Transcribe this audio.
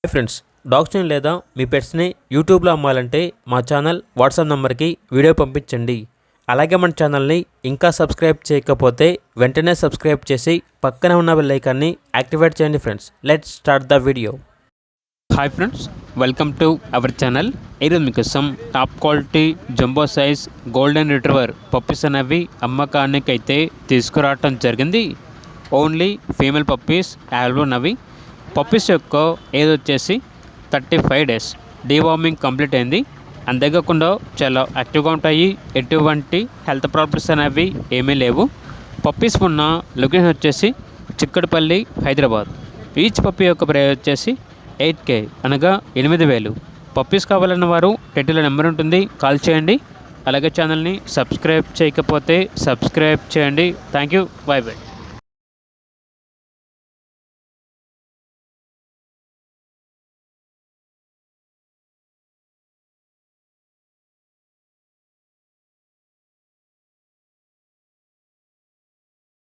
Hi friends, డాగ్స్ని లేదా మీ పెట్స్ని యూట్యూబ్లో అమ్మాలంటే మా ఛానల్ వాట్సాప్ నెంబర్కి వీడియో పంపించండి. అలాగే మన ఛానల్ని ఇంకా సబ్స్క్రైబ్ చేయకపోతే వెంటనే సబ్స్క్రైబ్ చేసి పక్కనే ఉన్న బెల్ ఐకాన్ని యాక్టివేట్ చేయండి. Friends, let's start the video. Hi friends, welcome to our channel. ఈరోజు మీకోసం top quality jumbo size golden retriever puppies అనేవి అమ్మకానికి అయితే తీసుకురావటం జరిగింది. ఓన్లీ ఫీమేల్ పప్పీస్ అవైలబుల్ ఉన్నవి. పప్పీస్ యొక్క ఏజ్ వచ్చేసి 35 days. డీవార్మింగ్ కంప్లీట్ అయింది. అంతేకాకుండా చాలా యాక్టివ్గా ఉంటాయి. ఎటువంటి హెల్త్ ప్రాబ్లమ్స్ అనేవి ఏమీ లేవు. పప్పీస్ ఉన్న లొకేషన్ వచ్చేసి చిక్కడపల్లి, హైదరాబాద్. ఈచ్ పప్పీ యొక్క ప్రైస్ వచ్చేసి 8K అనగా 8,000. పప్పీస్ కావాలన్న వారు టైటిల్ నెంబర్ ఉంటుంది, కాల్ చేయండి. అలాగే ఛానల్ని సబ్స్క్రైబ్ చేయకపోతే సబ్స్క్రైబ్ చేయండి. Thank you, by by.